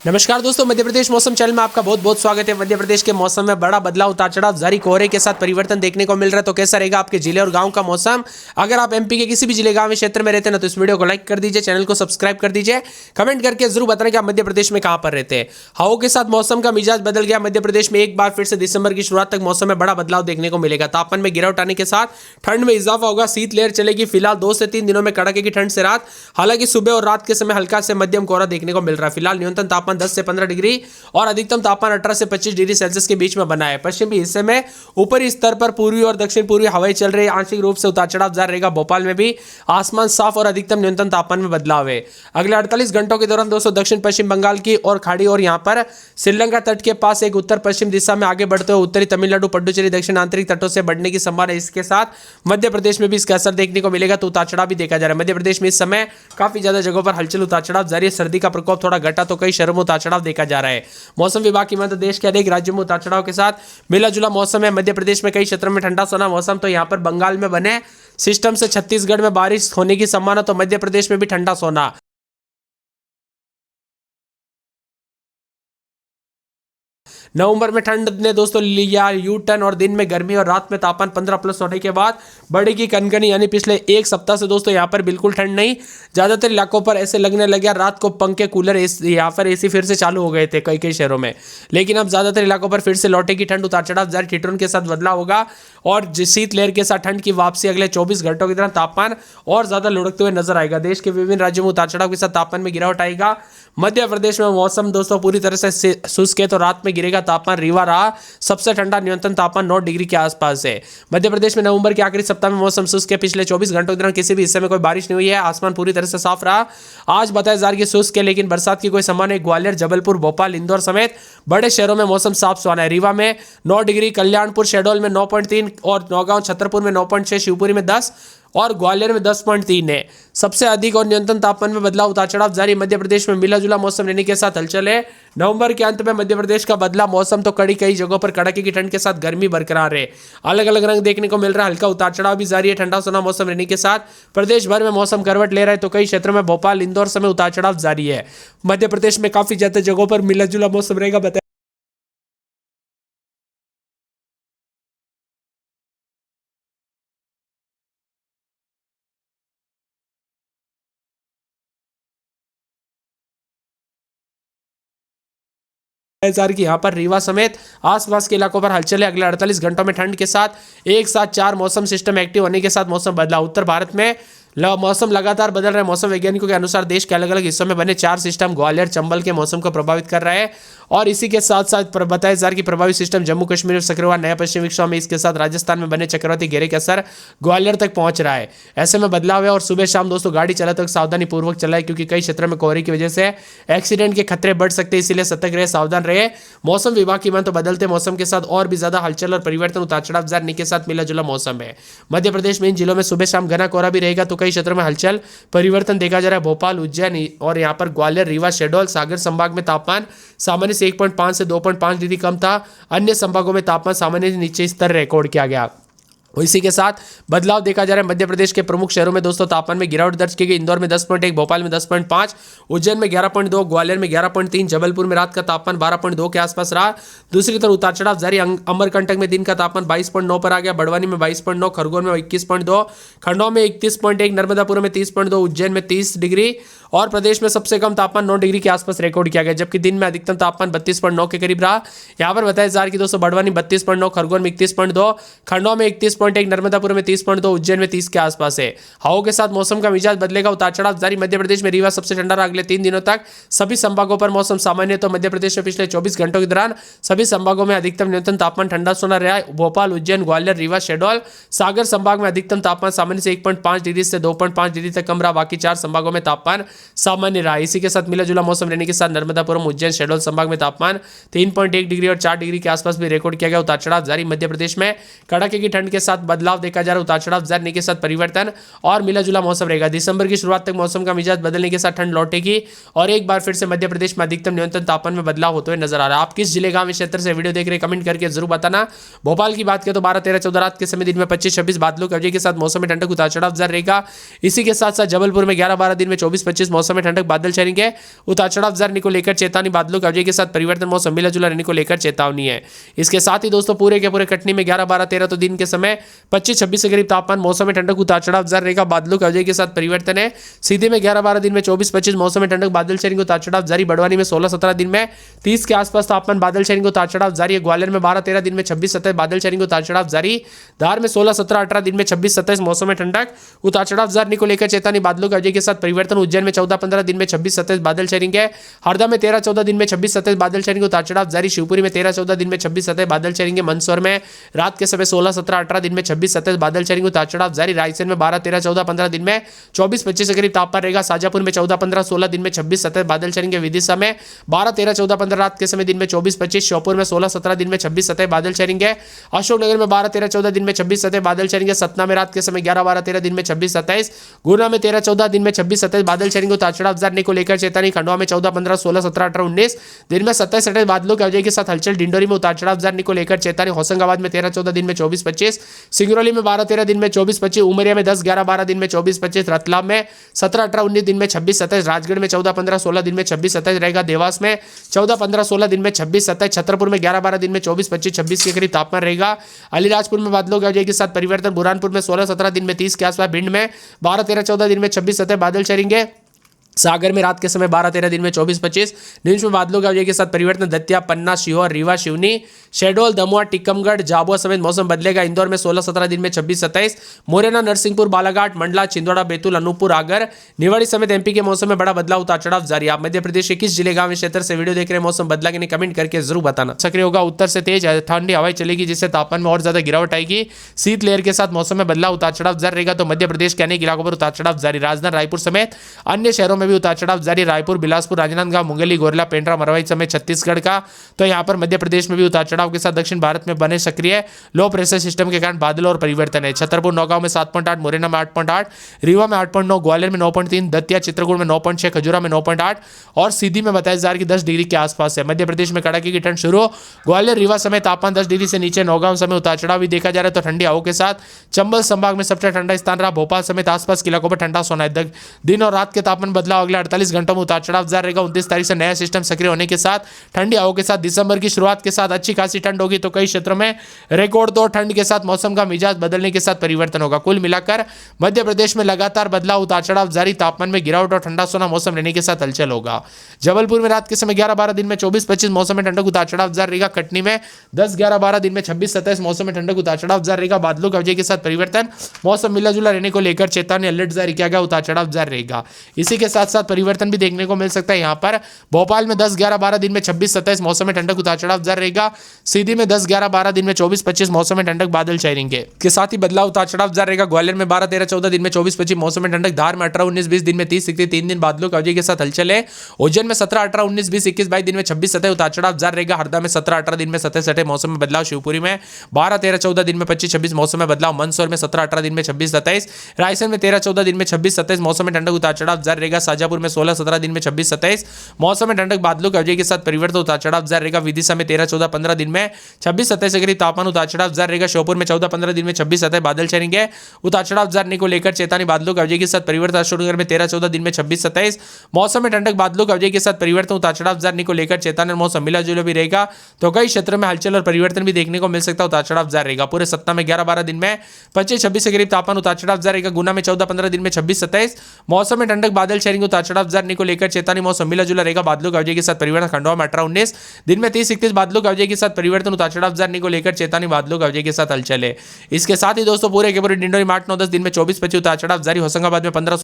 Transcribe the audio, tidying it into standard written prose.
नमस्कार दोस्तों, मध्य प्रदेश मौसम चैनल में आपका बहुत बहुत स्वागत है। मध्य प्रदेश के मौसम में बड़ा बदलाव, उतार चढ़ाव जारी, कोहरे के साथ परिवर्तन देखने को मिल रहा है। तो कैसा रहेगा आपके जिले और गांव का मौसम? अगर आप एमपी के किसी भी जिले गांव क्षेत्र में रहते हैं ना, तो इस वीडियो को लाइक कर दीजिए, चैनल को सब्सक्राइब कर दीजिए, कमेंट करके जरूर बताएं कि आप मध्य प्रदेश में कहां पर रहते हैं। हवाओं के साथ मौसम का मिजाज बदल गया। मध्य प्रदेश में एक बार फिर से दिसंबर की शुरुआत तक मौसम में बड़ा बदलाव देखने को मिलेगा। तापमान में गिरावट आने के साथ ठंड में इजाफा होगा। शीतलहर चलेगी। फिलहाल 2 से 3 दिनों में कड़ाके की ठंड से राहत। हालांकि सुबह और रात के समय हल्का से मध्यम कोहरा देखने को मिल रहा है। फिलहाल न्यूनतम तापमान 10 से 15 डिग्री और अधिकतम तापमान 18 से 25 डिग्री सेल्सियस के बीच में बना है। पश्चिमी हिस्से में ऊपरी स्तर पर पूर्वी और दक्षिण पूर्वी हवाएं चल रही है। आंशिक रूप से उतार चढ़ाव जारी रहेगा। भोपाल में भी आसमान साफ और अधिकतम न्यूनतम तापमान में बदलाव है। अगले 48 घंटों के दौरान दोस्तों दक्षिण पश्चिम बंगाल की और खाड़ी और यहां पर श्रीलंका तट के पास एक उत्तर पश्चिम दिशा में आगे बढ़ते हुए उत्तरी तमिलनाडु, पुडुचेरी, दक्षिण आंतरिक तटों से बढ़ने की संभावना है। इसके साथ मध्य प्रदेश में भी इसका असर देखने को मिलेगा। तो उतार चढ़ाव भी देखा जा रहा है। मध्य प्रदेश में इस समय काफी ज्यादा जगहों पर हलचल, उतार चढ़ाव जारी है। सर्दी का प्रकोप थोड़ा घटा तो कई शहरों में उतार चढ़ाव देखा जा रहा है। मौसम विभाग की मध्य देश के अनेक राज्यों में उतार चढ़ाव के साथ मिला जुला मौसम है। मध्य प्रदेश में कई क्षेत्रों में ठंडा सोना मौसम। तो यहां पर बंगाल में बने सिस्टम से छत्तीसगढ़ में बारिश होने की संभावना। तो मध्य प्रदेश में भी ठंडा सोना। नवंबर में ठंड ने दोस्तों लिया यू टर्न और दिन में गर्मी और रात में तापमान 15 प्लस होने के बाद बढ़ेगी कनकनी। यानी पिछले एक सप्ताह से दोस्तों यहाँ पर बिल्कुल ठंड नहीं। ज्यादातर इलाकों पर ऐसे लगने लगे रात को पंखे, कूलर, यहाँ पर एसी फिर से चालू हो गए थे कई कई शहरों में। लेकिन अब ज्यादातर इलाकों पर फिर से लौटेगी ठंड। उतार चढ़ाव जारी, ठिठुरन के साथ बदलाव होगा और शीतलहर के साथ ठंड की वापसी। अगले 24 घंटों के दौरान तापमान और ज्यादा लुढ़कते हुए नजर आएगा। देश के विभिन्न राज्यों में उतार चढ़ाव के साथ तापमान में गिरावट आएगा। मध्य प्रदेश में मौसम दोस्तों पूरी तरह से शुष्क है। तो रात में गिरेगा तापमान। रीवा रहा सबसे ठंडा, न्यूनतम तापमान 9 डिग्री के आसपास है। मध्य प्रदेश में नवंबर के आखिरी सप्ताह में मौसम शुष्क है। पिछले 24 घंटों के दौरान किसी भी हिस्से में कोई बारिश नहीं हुई है। आसमान पूरी तरह से साफ रहा। आज बताया जा रहा है शुष्क है, लेकिन बरसात की कोई संभावना है। ग्वालियर, जबलपुर, भोपाल, इंदौर समेत बड़े शहरों में मौसम साफ सुहाना है। रीवा में 9 डिग्री, कल्याणपुर, शहडोल में 9.3 और नौगांव, छतरपुर में 9.6, शिवपुरी में 10 और ग्वालियर में 10.3 है। सबसे अधिक और न्यूनतम तापमान में बदलाव, उतार चढ़ाव जारी। मध्य प्रदेश में मिला जुला मौसम रहने के साथ हलचल है। नवंबर के अंत में मध्य प्रदेश का बदला मौसम तो कई जगहों पर कड़ाके की ठंड के साथ गर्मी बरकरार है। अलग अलग रंग देखने को मिल रहा है। हल्का उतार चढ़ाव भी जारी है। ठंडा सोना मौसम रहने के साथ प्रदेश भर में मौसम करवट ले रहा है। तो कई क्षेत्रों में भोपाल, इंदौर समेत उतार चढ़ाव जारी है। मध्य प्रदेश में काफी ज्यादा जगहों पर मिला जुला मौसम रहेगा। बताया कि यहाँ पर रीवा समेत आसपास के इलाकों पर हलचल है। अगले 48 घंटों में ठंड के साथ एक साथ 4 मौसम सिस्टम एक्टिव होने के साथ मौसम बदला। उत्तर भारत में मौसम लगातार बदल रहा है। मौसम वैज्ञानिकों के अनुसार देश के अलग अलग हिस्सों में बने 4 सिस्टम ग्वालियर, चंबल के मौसम को प्रभावित कर रहा है। और इसी के साथ साथ बताया जा रहा है कि प्रभावित सिस्टम जम्मू कश्मीर में सक्रिय हुआ। नया पश्चिमी विक्षोभ में इसके साथ राजस्थान में बने चक्रवाती घेरे के असर ग्वालियर तक पहुंच रहा है। ऐसे में बदलाव है। और सुबह शाम दोस्तों गाड़ी चलाते वक्त सावधानी पूर्वक चलाए, क्योंकि कई क्षेत्रों में कोहरे की वजह से एक्सीडेंट के खतरे बढ़ सकते हैं। इसीलिए सतर्क रहे, सावधान रहे। मौसम विभाग की मान तो बदलते मौसम के साथ और भी ज्यादा हलचल और परिवर्तन, उतार चढ़ाव जारी के साथ मिला जुला मौसम है। मध्य प्रदेश में इन जिलों में सुबह शाम घना कोहरा भी रहेगा। तो कई क्षेत्रों में हलचल परिवर्तन देखा जा रहा है। भोपाल, उज्जैन और यहां पर ग्वालियर, रीवा, शहडोल, सागर संभाग में तापमान सामान्य से 1.5 से 2.5 डिग्री कम था। अन्य संभागों में तापमान सामान्य से नीचे स्तर रिकॉर्ड किया गया। इसी के साथ बदलाव देखा जा रहा है। मध्य प्रदेश के प्रमुख शहरों में दोस्तों तापमान में गिरावट दर्ज की गई। इंदौर में 10.1, भोपाल में 10.5, उज्जैन में 11.2, ग्वालियर में 11.3, जबलपुर में रात का तापमान 12.2 के आसपास रहा। दूसरी तरफ उतार चढ़ाव जारी। अमरकंटक में दिन का तापमान 22.9 पर आ गया। बड़वानी में 22.9, खरगोन में 21.2, खंडवा में 31.1, नर्मदापुर में 30.2, उज्जैन में 30 डिग्री और प्रदेश में सबसे कम तापमान 9 डिग्री के आसपास रिकॉर्ड किया गया। जबकि दिन में अधिकतम तापमान 32.9 के करीब रहा। यहाँ पर बताया जा रहा है कि दोस्तों बड़वानी 32.9, खरगोन में 31.2, खंडवा में 31.1, नर्मदापुर में 30.2, उज्जैन में 30 के आसपास है। हवाओं के साथ मौसम का मिजाज बदलेगा, उतार चढ़ाव जारी। मध्य प्रदेश में रीवा सबसे ठंडा रहा। अगले 3 दिनों तक सभी संभागों पर मौसम सामान्य है। तो मध्य प्रदेश में पिछले 24 घंटों के दौरान सभी संभागों में अधिकतम न्यूनतम तापमान ठंडा सोना रहा। भोपाल, उज्जैन, ग्वालियर, रीवा, शहडोल, सागर संभाग में अधिकतम तापमान सामान्य से 1.5 डिग्री से 2.5 डिग्री तक कम रहा। बाकी 4 संभागों में तापमान सामान्य रहा। इसी के साथ मिला जुला मौसम रहने के साथ नर्मदापुरम, उज्जैन, शहडोल संभाग में तापमान 3.1 डिग्री और 4 डिग्री के आसपास भी रिकॉर्ड किया गया। उतार चढ़ाव जारी। मध्य प्रदेश में कड़ाके की ठंड के साथ बदलाव देखा जा रहा है, उतार चढ़ाव जारी के साथ परिवर्तन और मिला जुला मौसम रहेगा। दिसंबर की शुरुआत तक मौसम का मिजाज बदलने के साथ ठंड लौटेगी और एक बार फिर से मध्य प्रदेश में अधिकतम न्यूनतम तापमान में बदलाव होते हुए नजर आ रहा है। आप किस जिले गांव क्षेत्र से वीडियो देख रहे हैं कमेंट करके जरूर बताना। भोपाल की बात करें तो 12, 13, 14 रात के समय दिन में 25, 26 बादलों कवजे के साथ मौसम में ठंडक उतार चढ़ाव जारी रहेगा। इसी के साथ साथ जबलपुर में 11, 12 दिन में 24, 25 मौसम में ठंडक बादल छाएंगे, उतार चढ़ाव जारी को लेकर चेतावनी, बादलों कवजे के साथ परिवर्तन, मौसम मिला जुला रहने को लेकर चेतावनी है। इसके साथ ही दोस्तों पूरे के पूरे कटनी में 11, 12, 13 तो दिन के समय 25, 26 के करीब तापमान, मौसम में ठंडक उतार चढ़ाव जारी रहेगा, बादलों कवजे के साथ परिवर्तन है। सीधे में 11, 12 दिन में 24, 25 मौसम में ठंडक बादल छाएंगे, उतार चढ़ाव जारी। बड़वानी में 16, 17 दिन में 30 के आसपास तापमान, बादल छाएंगे, उतार चढ़ाव जारी है। ग्वालियर में 12, 13 दिन में 26, 27 बादल छाएंगे, उतार चढ़ाव जारी। धार में 16, 17, 18 दिन में 26, 27 मौसम में ठंडक उतार चढ़ाव जारी को लेकर चेतावनी, बादलों कवजे के साथ परिवर्तन। उज्जैन में 14, 15 दिन में 26, 27 बादल छाएंगे। हरदा में 13, 14 दिन में 26, 27 बादल छाएंगे, उतार चढ़ाव जारी। शिवपुरी में 13, 14 दिन में 26, 27 बादल छाएंगे। मंदसौर में रात के समय 16, 17, 18 दिन में 26, 27 बादल छाएंगे, उतार चढ़ाव जारी। रायसेन में 12, 13, 14, 15 दिन में 24, 25 के करीब तापमान रहेगा। शाजापुर में 14, 15, 16 दिन में 26, 27 बादल छाएंगे। विदिशा में 12, 13, 14, 15 रात के समय दिन में 24, 25। श्योपुर में 16, 17 दिन में 26, 27 बादल छाएंगे। अशोकनगर में 12, 13, 14 दिन में 26, 27 बादल छाएंगे। सतना में रात के समय 11, 12, 13 दिन में 26, 27। गुना में 13, 14 दिन में 26, 27 बादल छाएंगे, उतार चढ़ाव जारी को लेकर चेतावनी। खंडवा में 14, 15, 16, 17, 18, 19 दिन में 27, 27 बादलों की वजह के साथ हलचल। डिंडोरी में उतार चढ़ाव जारी को लेकर चेतावनी। होशंगाबाद में 13, 14 दिन में 24, 25। सिंगरौली में 12, 13 दिन में 24, 25। उमरिया में 10, 11, 12 दिन में 24, 25। रतलाम में 17, 18, 19 दिन में 26, 27। राजगढ़ में 14, 15, 16 दिन में 26, 27 रहेगा। देवास में 14, 15, 16 दिन में 26, 27। छतरपुर में 11, 12 दिन में 24, 25, 26 के करीब तापमान रहेगा। अलीराजपुर में बादलों की वजह के साथ परिवर्तन। बुरहानपुर में 16, 17 दिन में 30 के आसपास। भिंड में 12, 13, 14 दिन में 26, 27 बादल छाएंगे। सागर में रात के समय 12, 13 दिन में 24, 25। नीमच में बादलों की वजह के साथ परिवर्तन। दतिया, पन्ना, सीहोर, रीवा, सिवनी, शहडोल, दमोह, टीकमगढ़, झाबुआ समेत मौसम बदलेगा। इंदौर में 16, 17 दिन में 26, 27। मुरैना, नरसिंहपुर, बालाघाट, मंडला, छिंदवाड़ा, बैतूल, अनूपपुर, आगर, निवाड़ी समेत एमपी के मौसम में बड़ा बदलाव, उतार चढ़ाव जारी। आप मध्य प्रदेश के किस जिले गांव क्षेत्र से वीडियो देख रहे हैं मौसम बदला के नहीं कमेंट करके जरूर बताना। सक्रिय होगा उत्तर से तेज ठंडी हवाएं चलेगी, जिससे तापमान में और ज्यादा गिरावट आएगी। शीत लहर के साथ मौसम में बदलाव, उतार चढ़ाव जारी रहेगा। तो मध्य प्रदेश के अनेक इलाकों पर उतार चढ़ाव जारी। राजधानी रायपुर समेत अन्य शहरों में भी उतार चढ़ाव जारी। रायपुर, बिलासपुर, राजनांदगांव, मुंगेली, गोरला, पेंड्रा, मरवाई समेत छत्तीसगढ़ का। तो यहां पर मध्य प्रदेश में भी उतार चढ़ाव के साथ दक्षिण भारत में बने सक्रिय लो प्रेशर सिस्टम के कारण बादल और परिवर्तन है। छतरपुर, नौगांव में 7.8, मुरैना में 8.8, रीवा में 8.9, ग्वालियर में 9.3, दतिया, चित्रकूट में 9.6, खजुरा में 9.8 और सीधी में बताया जा रहा है कि 10 डिग्री के आसपास है। मध्य प्रदेश में कड़ाके की ठंड शुरू। ग्वालियर, रीवा समेत तापमान 10 डिग्री से नीचे। नौगांव समेत उतार चढ़ाव भी देखा जा रहा है। तो ठंडी हवाओं के साथ चंबल संभाग में सबसे ठंडा स्थान रहा। भोपाल समेत आसपास के इलाकों पर ठंडा सोना है। दिन और रात के तापमान बदलाव अगले 48 घंटों में उतार चढ़ाव जारी रहेगा। 29 तारीख से नया सिस्टम सक्रिय होने के साथ ठंडी हवाओं के साथ दिसंबर की शुरुआत के साथ अच्छी खासी ठंड होगी। तो कई क्षेत्रों में रिकॉर्ड तोड़ ठंड के साथ मौसम का मिजाज बदलने के साथ परिवर्तन होगा। कुल मिलाकर मध्य प्रदेश में लगातार बदलाव, उतार चढ़ाव जारी। तापमान में गिरावट और ठंडा सोना मौसम रहने के साथ हलचल होगा। जबलपुर में रात के समय 11, 12 दिन में 24, 25 मौसम में ठंडक उतार चढ़ाव जारी रहेगा। कटनी में 10, 11, 12 दिन में 26, 27 मौसम में ठंडक उतार चढ़ाव जारी रहेगा। बादलों की वजह के साथ परिवर्तन, मौसम मिला जुला रहने को लेकर चेतावनी, अलर्ट जारी किया गया, उतार चढ़ाव जारी रहेगा। इसी के साथ साथ परिवर्तन भी देखने को मिल सकता है। यहाँ पर भोपाल में 10, 11, 12 दिन में 26, 27 मौसम में ठंडक उतार चढ़ाव जारी रहेगा। सीधी में 10, 11, 12 दिन में 24, 25 मौसम में ठंडक बादल छाएंगे। के साथ ही बदलाव, उतार चढ़ाव जारी रहेगा। ग्वालियर में 12, 13, 14 दिन में 24, 25 मौसम में ठंडक। धार में 18, 19, 20 दिन में 30, 31 3 दिन बादलों की वजह के साथ हलचल है। उज्जैन में 17, 18, 19, 20, 21, 22 दिन में 26, 27 उतार चढ़ाव जारी रहेगा। हरदा में 17, 18 दिन में 27, 27 मौसम में बदलाव। शिवपुरी में 12, 13, 14 दिन में 25, 26 मौसम में बदलाव। मंदसौर में 17, 18 दिन में 26, 27। रायसेन में 13, 14 दिन में 26, 27 मौसम में ठंडक उतार चढ़ाव जारी रहेगा। शाजापुर में 16, 17 दिन में 26, 27 मौसम में ठंडक बादलों की वजह के साथ परिवर्तन, उतार चढ़ाव जारी रहेगा। विदिशा में 13, 14, 15 दिन में 26, 27 के करीब तापमान, उतार चढ़ाव जारी रहेगा। श्योपुर में 14, 15 दिन में 26, 27 बादल छाएंगे, उतार चढ़ाव जारी को लेकर चेतावनी, बादलों की वजह के साथ परिवर्तन। अशोकनगर में 13, 14 दिन में 26, 27 मौसम में ठंडक बादलों की वजह के साथ परिवर्तन, उतार चढ़ाव जारी को लेकर चेतावनी, मौसम मिला जुला भी रहेगा। तो कई क्षेत्रों में हलचल और परिवर्तन भी देखने को मिल सकता है, उतार चढ़ाव जारी रहेगा। पूरे सतना में 11, 12 दिन में 25, 26 के करीब तापमान, उतार चढ़ाव जारी रहेगा। गुना में 14, 15 दिन में 26, 27 मौसम में ठंडक बादल छाएंगे, उतार चढ़ाव जारी को लेकर चेतावनी, मौसम मिला जुला रहेगा। बादलों की वजह के साथ परिवर्तन। खंडवा में 18, 19 दिन में 30, 31 बादलों की वजह के साथ परिवर्तन, उतार चढ़ाव जारी को लेकर चेतावनी, बादलों की वजह के साथ हलचल है। इसके साथ ही दोस्तों पूरे के पूरे डिंडोरी में 8, 9, 10 दिन में 24, 25 उतार चढ़ाव जारी। होशंगाबाद में 15